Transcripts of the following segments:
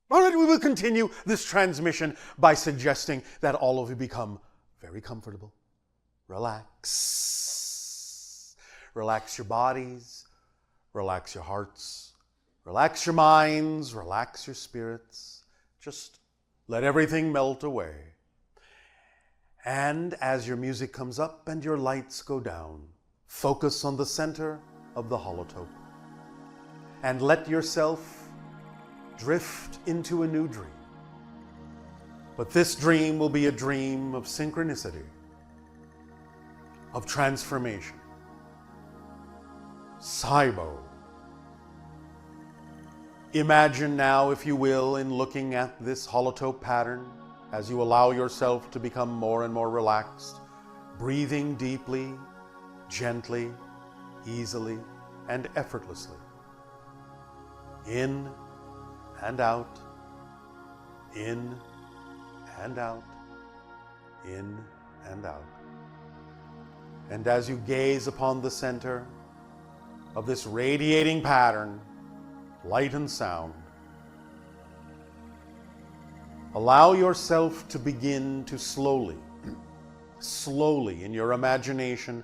All right, we will continue this transmission by suggesting that all of you become very comfortable. Relax. Relax your bodies. Relax your hearts. Relax your minds. Relax your spirits. Just let everything melt away. And as your music comes up and your lights go down, focus on the center of the holotope and let yourself drift into a new dream. But this dream will be a dream of synchronicity, of transformation. Cybo. Imagine now, if you will, in looking at this holotope pattern, as you allow yourself to become more and more relaxed, breathing deeply, gently, easily, and effortlessly. In and out, in and out, in and out. And as you gaze upon the center of this radiating pattern, light and sound, allow yourself to begin to slowly in your imagination,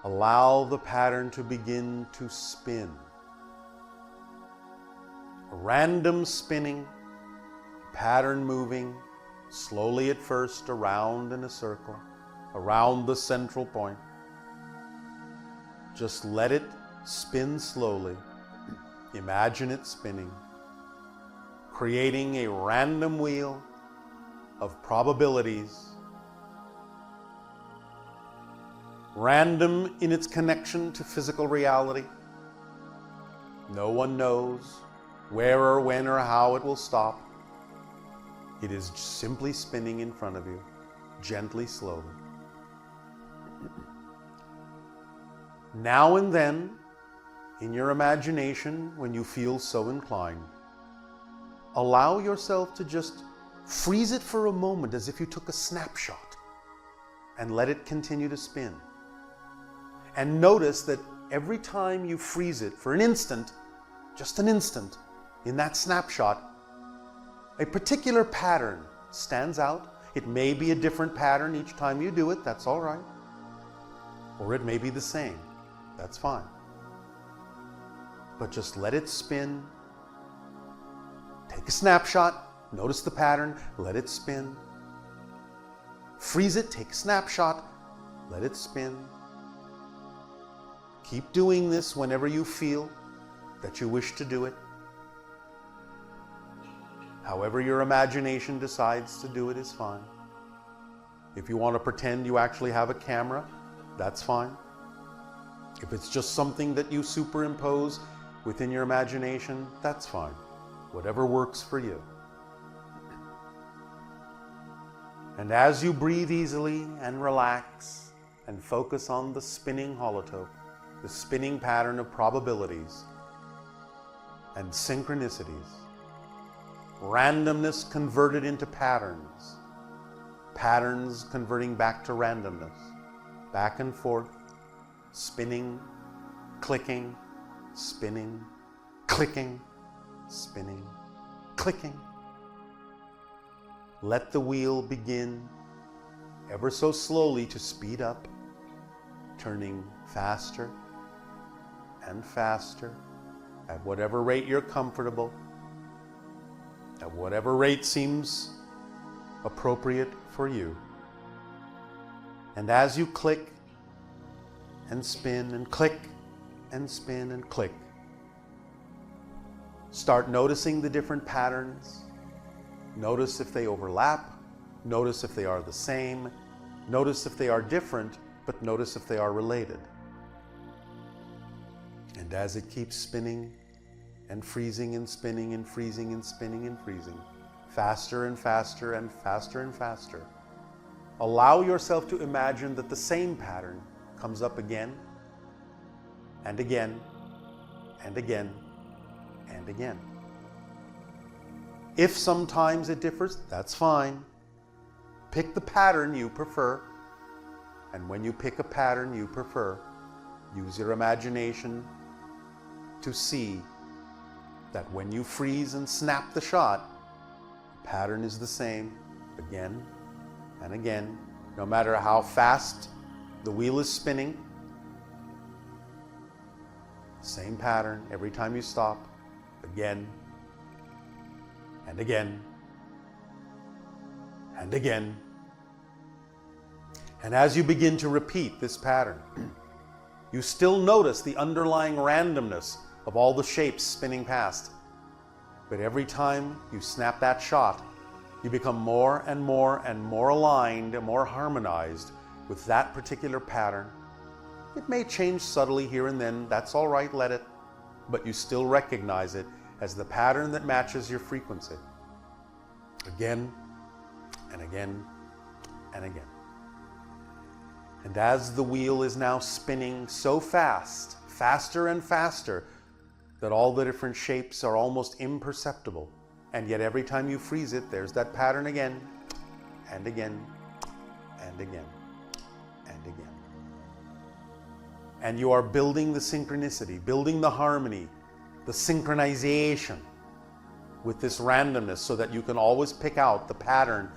allow the pattern to begin to spin. A random spinning, pattern moving, slowly at first around in a circle, around the central point. Just let it spin slowly. Imagine it spinning, creating a random wheel of probabilities, random in its connection to physical reality. No one knows where or when or how it will stop. It is simply spinning in front of you, gently, slowly. Now and then, in your imagination, when you feel so inclined, allow yourself to just freeze it for a moment as if you took a snapshot and let it continue to spin. And notice that every time you freeze it for an instant, just an instant, in that snapshot, a particular pattern stands out. It may be a different pattern each time you do it, that's all right. Or it may be the same, that's fine. But just let it spin. Take a snapshot, notice the pattern, let it spin. Freeze it, take a snapshot, let it spin. Keep doing this whenever you feel that you wish to do it. However your imagination decides to do it is fine. If you want to pretend you actually have a camera, that's fine. If it's just something that you superimpose within your imagination, that's fine. Whatever works for you. And as you breathe easily and relax and focus on the spinning holotope, the spinning pattern of probabilities and synchronicities, randomness converted into patterns, patterns converting back to randomness, back and forth, spinning, clicking, spinning, clicking, spinning, clicking. Let the wheel begin ever so slowly to speed up, turning faster and faster at whatever rate you're comfortable, at whatever rate seems appropriate for you. And as you click and spin and click and spin and click, start noticing the different patterns. Notice if they overlap. Notice if they are the same. Notice if they are different, but notice if they are related. And as it keeps spinning and freezing and spinning and freezing and spinning and freezing, faster and faster and faster and faster, allow yourself to imagine that the same pattern comes up again and again and again and again. If sometimes it differs, that's fine. Pick the pattern you prefer. And when you pick a pattern you prefer, use your imagination to see that when you freeze and snap the shot, Pattern is the same again and again. No matter how fast the wheel is spinning, same pattern every time you stop, again and again and again. And as you begin to repeat this pattern, you still notice the underlying randomness of all the shapes spinning past. But every time you snap that shot, you become more and more and more aligned and more harmonized with that particular pattern. It may change subtly here and then, that's all right, let it, but you still recognize it as the pattern that matches your frequency. Again and again and again. And as the wheel is now spinning so fast, faster and faster, that all the different shapes are almost imperceptible, and yet every time you freeze it, there's that pattern again and again and again and again. And you are building the synchronicity, building the harmony, the synchronization with this randomness so that you can always pick out the pattern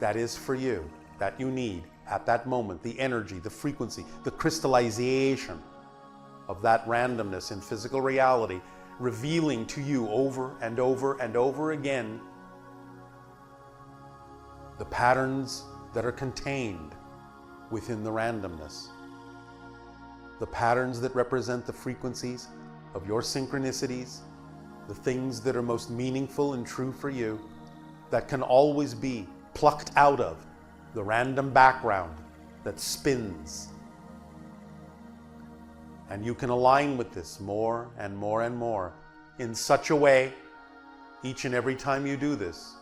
that is for you, that you need at that moment, the energy, the frequency, the crystallization of that randomness in physical reality, revealing to you over and over and over again the patterns that are contained within the randomness. The patterns that represent the frequencies of your synchronicities, the things that are most meaningful and true for you, that can always be plucked out of the random background that spins. And you can align with this more and more and more in such a way, each and every time you do this,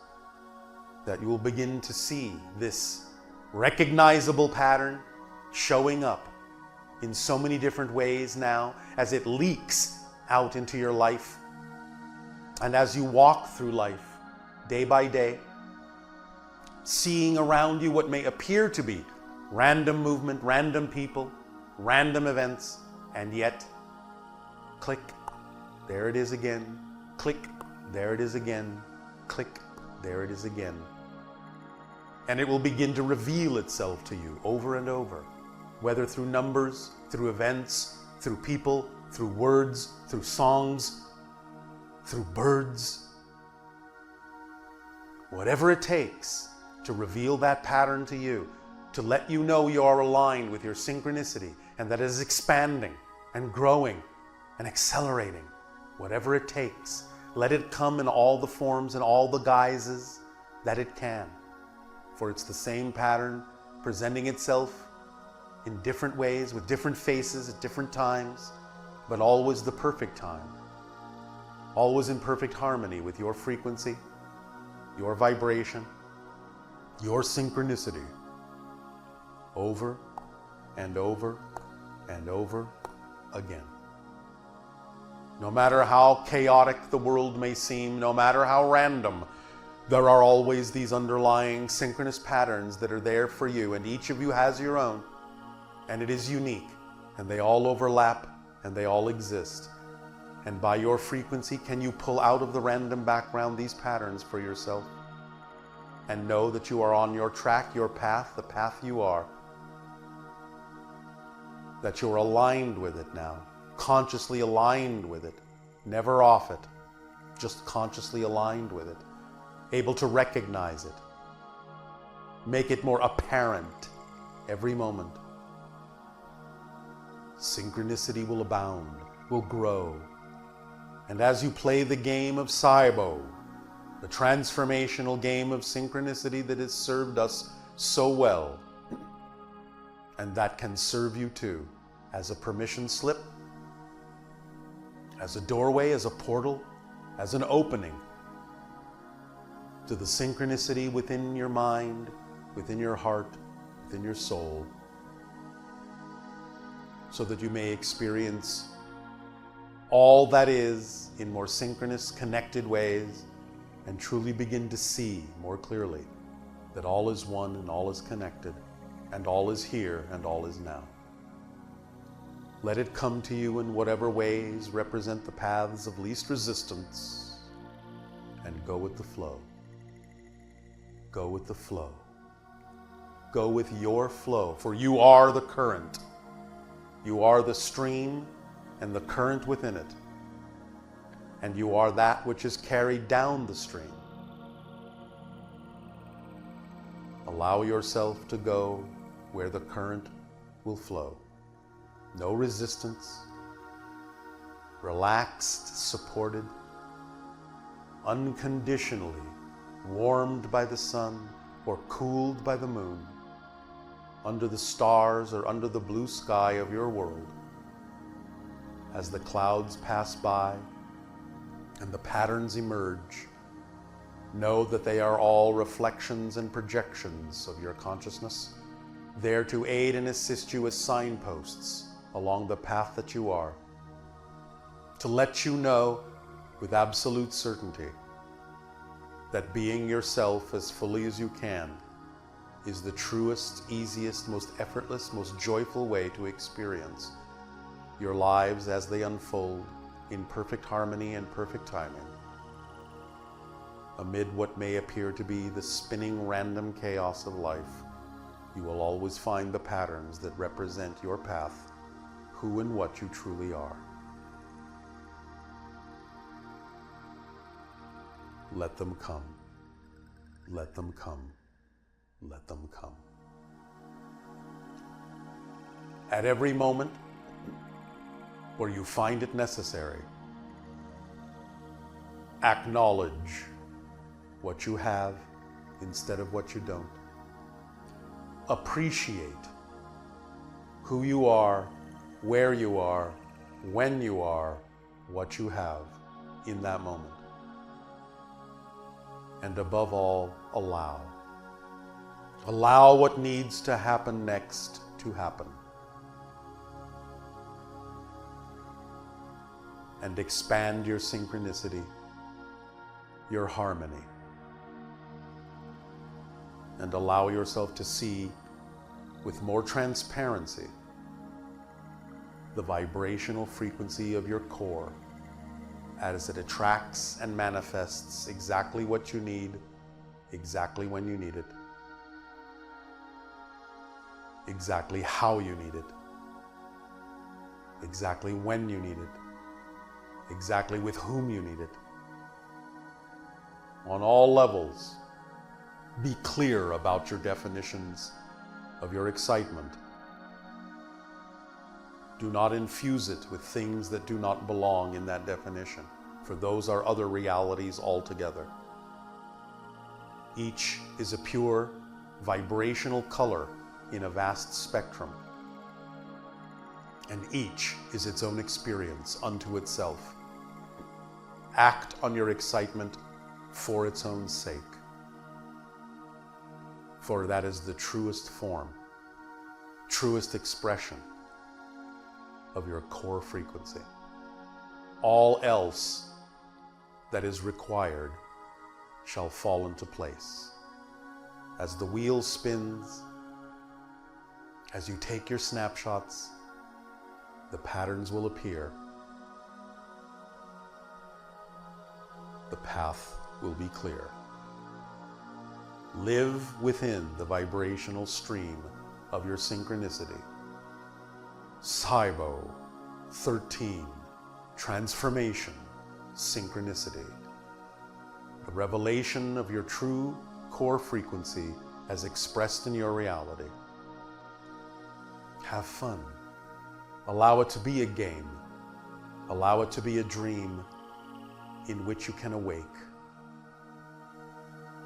that you will begin to see this recognizable pattern showing up in so many different ways now as it leaks out into your life. And as you walk through life day by day, seeing around you what may appear to be random movement, random people, random events, and yet, click, there it is again, click, there it is again, click, there it is again. And it will begin to reveal itself to you over and over, whether through numbers, through events, through people, through words, through songs, through birds. Whatever it takes to reveal that pattern to you, to let you know you are aligned with your synchronicity and that it is expanding and growing and accelerating. Whatever it takes, let it come in all the forms and all the guises that it can. For it's the same pattern presenting itself in different ways, with different faces at different times, but always the perfect time. Always in perfect harmony with your frequency, your vibration, your synchronicity. Over and over and over again. No matter how chaotic the world may seem, no matter how random, there are always these underlying synchronous patterns that are there for you, and each of you has your own, and it is unique, and they all overlap, and they all exist. And by your frequency, can you pull out of the random background these patterns for yourself, and know that you are on your track, your path, the path you are, that you're aligned with it now, consciously aligned with it, never off it, just consciously aligned with it, able to recognize it, make it more apparent every moment. Synchronicity will abound, will grow. And as you play the game of Cybo, the transformational game of synchronicity that has served us so well, and that can serve you too, as a permission slip, as a doorway, as a portal, as an opening to the synchronicity within your mind, within your heart, within your soul, so that you may experience all that is in more synchronous, connected ways, and truly begin to see more clearly that all is one and all is connected, and all is here and all is now. Let it come to you in whatever ways represent the paths of least resistance, and go with the flow. Go with the flow. Go with your flow, for you are the current. You are the stream and the current within it. And you are that which is carried down the stream. Allow yourself to go where the current will flow. No resistance. Relaxed, supported, unconditionally warmed by the sun or cooled by the moon, under the stars or under the blue sky of your world. As the clouds pass by and the patterns emerge, know that they are all reflections and projections of your consciousness, there to aid and assist you as signposts along the path that you are, to let you know with absolute certainty that being yourself as fully as you can is the truest, easiest, most effortless, most joyful way to experience your lives as they unfold in perfect harmony and perfect timing. Amid what may appear to be the spinning random chaos of life, you will always find the patterns that represent your path, who and what you truly are. Let them come. Let them come. Let them come. At every moment where you find it necessary, acknowledge what you have instead of what you don't. Appreciate who you are, where you are, when you are, what you have in that moment. And above all, allow. Allow what needs to happen next to happen. And expand your synchronicity, your harmony. And allow yourself to see with more transparency the vibrational frequency of your core as it attracts and manifests exactly what you need, exactly when you need it, exactly how you need it, exactly when you need it, exactly with whom you need it. On all levels, be clear about your definitions of your excitement. Do not infuse it with things that do not belong in that definition, for those are other realities altogether. Each is a pure, vibrational color in a vast spectrum, and each is its own experience unto itself. Act on your excitement for its own sake, for that is the truest form, truest expression of your core frequency. All else that is required shall fall into place. As the wheel spins, as you take your snapshots, the patterns will appear. The path will be clear. Live within the vibrational stream of your synchronicity. Cybo 13, transformation, synchronicity. The revelation of your true core frequency as expressed in your reality. Have fun. Allow it to be a game. Allow it to be a dream in which you can awake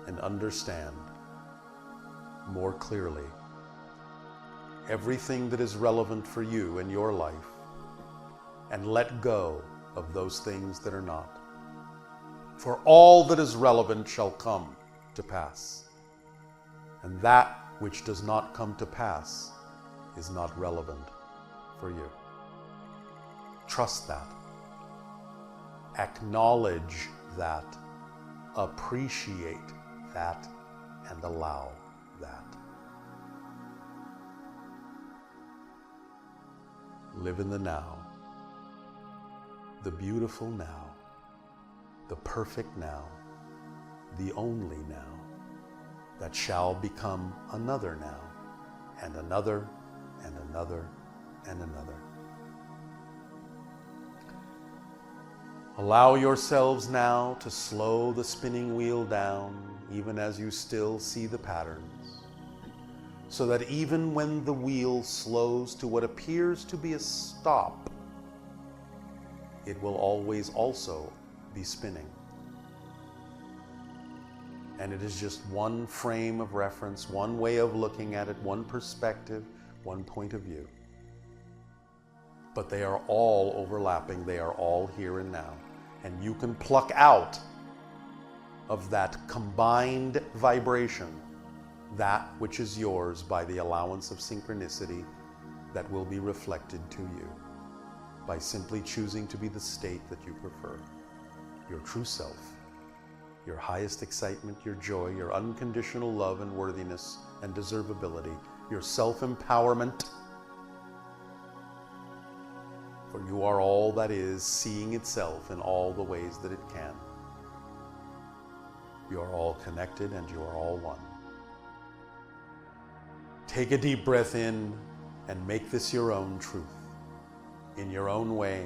and understand more clearly everything that is relevant for you in your life, and let go of those things that are not. For all that is relevant shall come to pass, and that which does not come to pass is not relevant for you. Trust that. Acknowledge that. Appreciate that, and allow that. Live in the now, the beautiful now, the perfect now, the only now, that shall become another now, and another, and another, and another. Allow yourselves now to slow the spinning wheel down, even as you still see the patterns, so that even when the wheel slows to what appears to be a stop, it will always also be spinning. And it is just one frame of reference, one way of looking at it, one perspective, one point of view. But they are all overlapping, they are all here and now. And you can pluck out of that combined vibration that which is yours by the allowance of synchronicity that will be reflected to you by simply choosing to be the state that you prefer, your true self, your highest excitement, your joy, your unconditional love and worthiness and deservability, your self-empowerment. For you are all that is, seeing itself in all the ways that it can. You are all connected and you are all one. Take a deep breath in and make this your own truth, in your own way,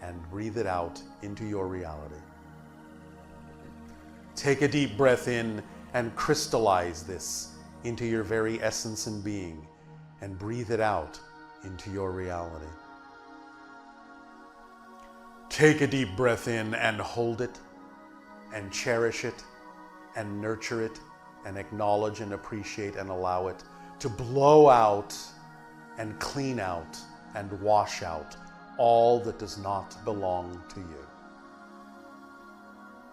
and breathe it out into your reality. Take a deep breath in and crystallize this into your very essence and being, and breathe it out into your reality. Take a deep breath in and hold it, and cherish it, and nurture it, and acknowledge and appreciate and allow it to blow out and clean out and wash out all that does not belong to you.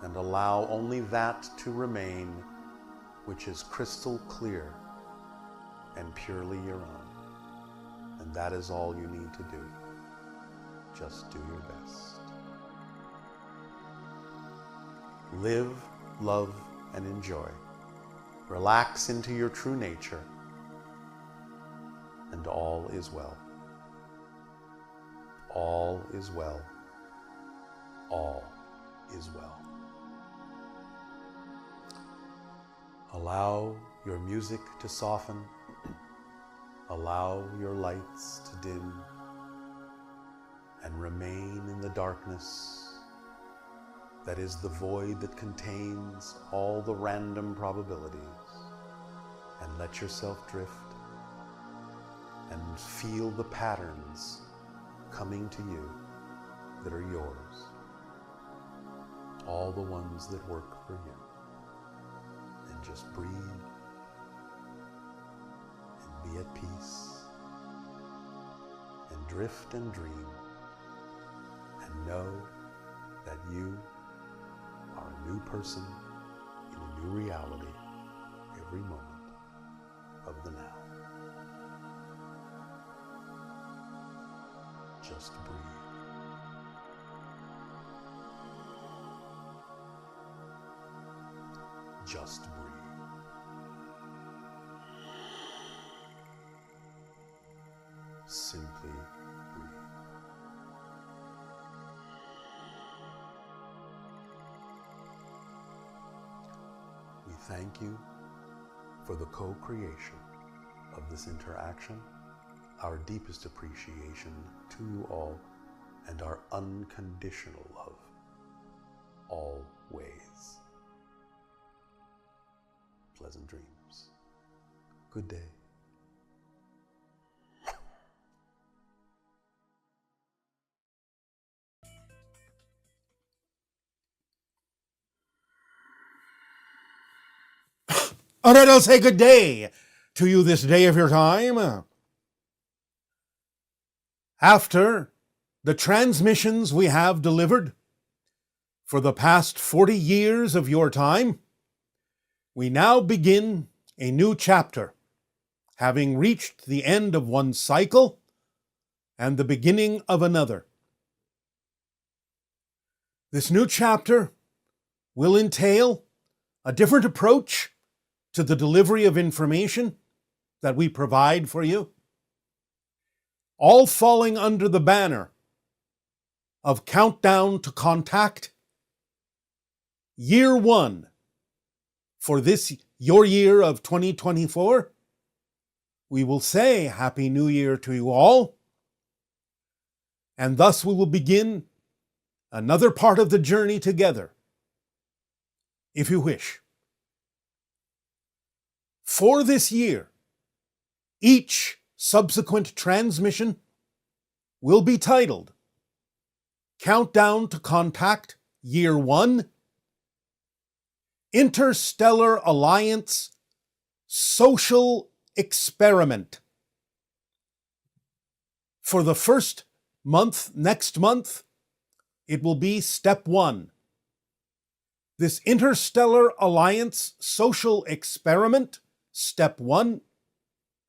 And allow only that to remain which is crystal clear and purely your own. And that is all you need to do. Just do your best. Live, love, and enjoy. Relax into your true nature, and all is well. All is well. All is well. Allow your music to soften. Allow your lights to dim, and remain in the darkness that is the void that contains all the random probabilities, and let yourself drift and feel the patterns coming to you that are yours, all the ones that work for you. And just breathe and be at peace and drift and dream and know that you are a new person in a new reality every moment of the now. Just breathe. Just breathe. Simply breathe. We thank you for the co-creation of this interaction, our deepest appreciation to you all, and our unconditional love, always. Pleasant dreams. Good day. All right, I'll say good day to you this day of your time. After the transmissions we have delivered for the past 40 years of your time, we now begin a new chapter, having reached the end of one cycle and the beginning of another. This new chapter will entail a different approach to the delivery of information that we provide for you, all falling under the banner of Countdown to Contact, Year 1 for this your year of 2024. We will say Happy New Year to you all. And thus we will begin another part of the journey together, if you wish. For this year, each subsequent transmission will be titled Countdown to Contact Year 1, Interstellar Alliance Social Experiment. For the first month, next month, it will be Step 1. This Interstellar Alliance Social Experiment, Step 1,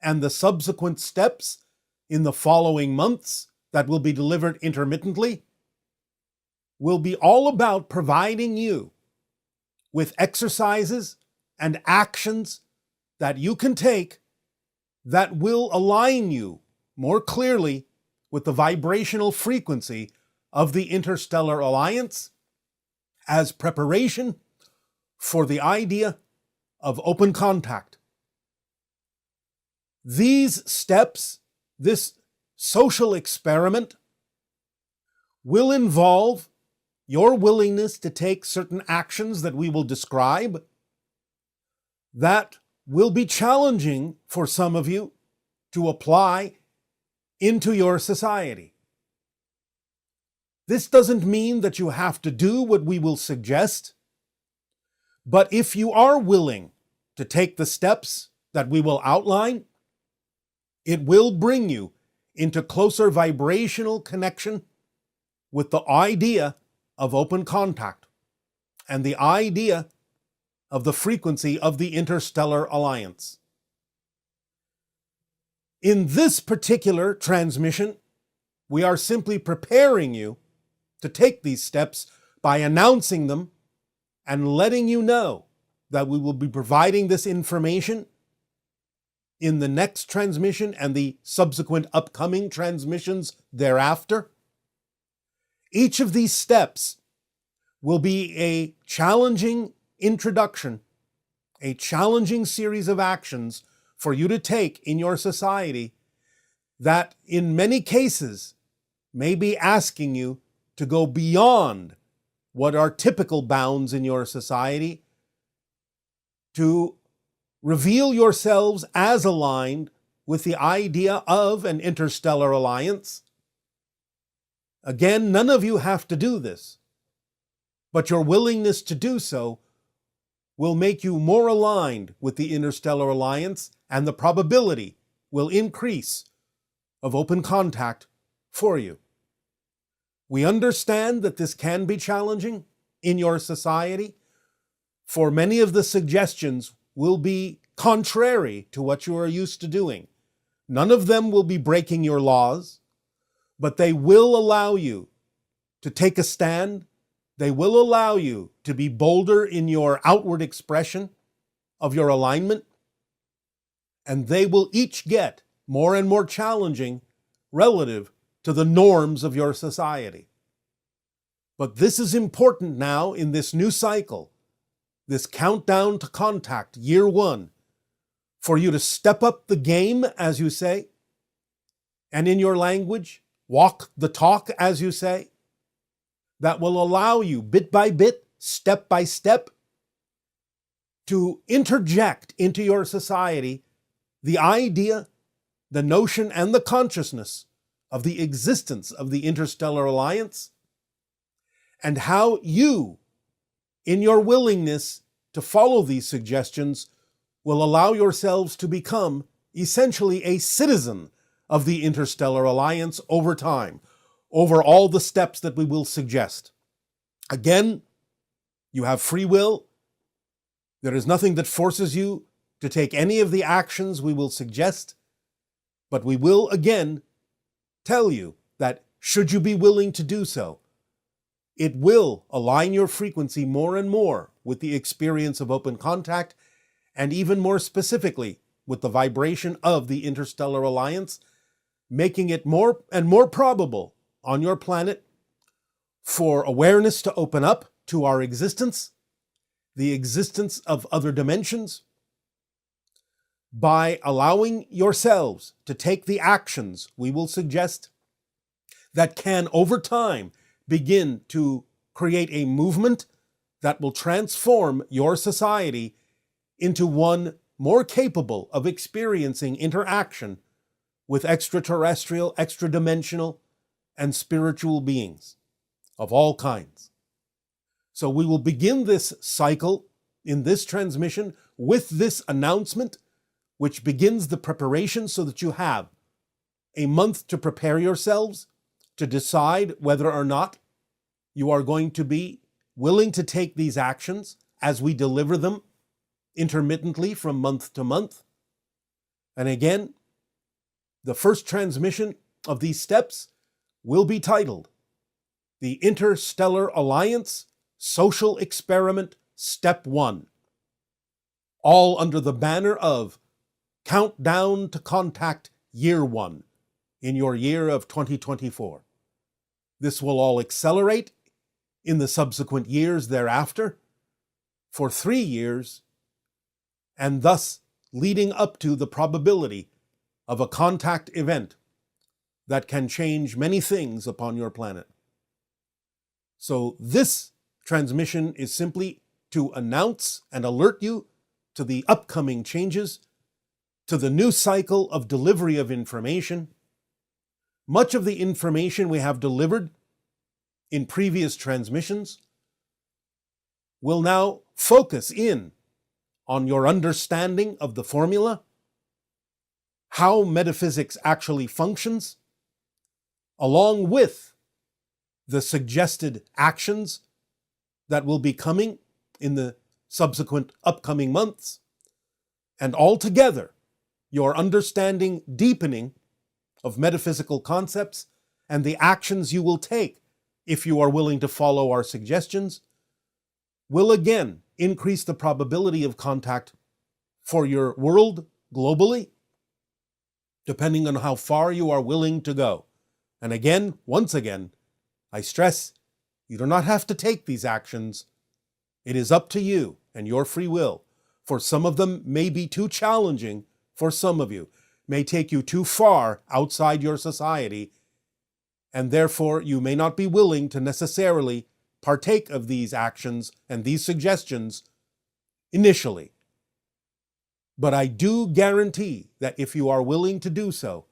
and the subsequent steps in the following months that will be delivered intermittently, will be all about providing you with exercises and actions that you can take that will align you more clearly with the vibrational frequency of the Interstellar Alliance as preparation for the idea of open contact. These steps, this social experiment, will involve your willingness to take certain actions that we will describe that will be challenging for some of you to apply into your society. This doesn't mean that you have to do what we will suggest, but if you are willing to take the steps that we will outline, it will bring you into closer vibrational connection with the idea of open contact and the idea of the frequency of the Interstellar Alliance. In this particular transmission, we are simply preparing you to take these steps by announcing them and letting you know that we will be providing this information in the next transmission and the subsequent upcoming transmissions thereafter. Each of these steps will be a challenging introduction, a challenging series of actions for you to take in your society that in many cases may be asking you to go beyond what are typical bounds in your society, to reveal yourselves as aligned with the idea of an interstellar alliance. Again, none of you have to do this, but your willingness to do so will make you more aligned with the Interstellar Alliance, and the probability will increase of open contact for you. We understand that this can be challenging in your society, for many of the suggestions will be contrary to what you are used to doing. None of them will be breaking your laws, but they will allow you to take a stand. They will allow you to be bolder in your outward expression of your alignment, and they will each get more and more challenging relative to the norms of your society. But this is important now in this new cycle, this countdown to contact, year 1, for you to step up the game, as you say, and in your language, walk the talk, as you say, that will allow you bit by bit, step by step, to interject into your society the idea, the notion, and the consciousness of the existence of the Interstellar Alliance, and how you, in your willingness to follow these suggestions, will allow yourselves to become essentially a citizen of the Interstellar Alliance over time, over all the steps that we will suggest. Again, you have free will. There is nothing that forces you to take any of the actions we will suggest, but we will again tell you that should you be willing to do so, it will align your frequency more and more with the experience of open contact, and even more specifically with the vibration of the Interstellar Alliance, making it more and more probable on your planet for awareness to open up to our existence, the existence of other dimensions, by allowing yourselves to take the actions we will suggest that can, over time, begin to create a movement that will transform your society into one more capable of experiencing interaction with extraterrestrial, extra-dimensional, and spiritual beings of all kinds. So we will begin this cycle in this transmission with this announcement, which begins the preparation so that you have a month to prepare yourselves to decide whether or not you are going to be willing to take these actions as we deliver them intermittently from month to month. And again, the first transmission of these steps will be titled the Interstellar Alliance Social Experiment Step 1, all under the banner of Countdown to Contact Year 1 in your year of 2024. This will all accelerate in the subsequent years thereafter for 3 years, and thus leading up to the probability of a contact event that can change many things upon your planet. So this transmission is simply to announce and alert you to the upcoming changes, to the new cycle of delivery of information. Much of the information we have delivered in previous transmissions will now focus in on your understanding of the formula, how metaphysics actually functions, along with the suggested actions that will be coming in the subsequent upcoming months, and altogether your understanding deepening of metaphysical concepts and the actions you will take if you are willing to follow our suggestions will again increase the probability of contact for your world globally, depending on how far you are willing to go. And again, once again, I stress, you do not have to take these actions. It is up to you and your free will. For some of them may be too challenging for some of you, may take you too far outside your society, and therefore you may not be willing to necessarily partake of these actions and these suggestions initially. But I do guarantee that if you are willing to do so,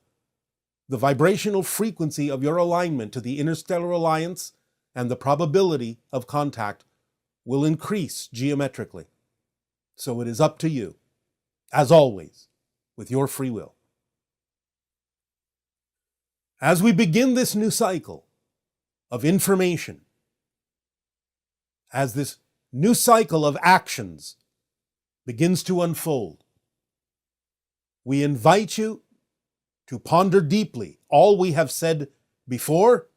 the vibrational frequency of your alignment to the Interstellar Alliance and the probability of contact will increase geometrically. So it is up to you, as always, with your free will. As we begin this new cycle of information, as this new cycle of actions begins to unfold, we invite you to ponder deeply all we have said before,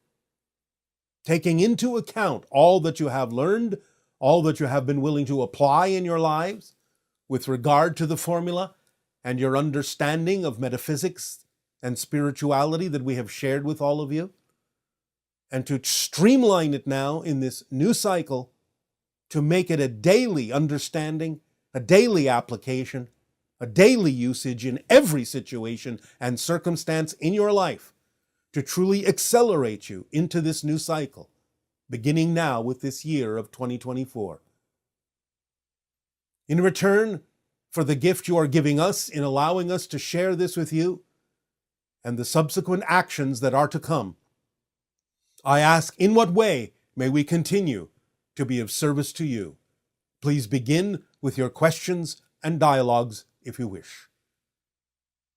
taking into account all that you have learned, all that you have been willing to apply in your lives with regard to the formula and your understanding of metaphysics and spirituality that we have shared with all of you, and to streamline it now in this new cycle to make it a daily understanding, a daily application, a daily usage in every situation and circumstance in your life to truly accelerate you into this new cycle, beginning now with this year of 2024. In return for the gift you are giving us in allowing us to share this with you and the subsequent actions that are to come, I ask, in what way may we continue to be of service to you? Please begin with your questions and dialogues if you wish.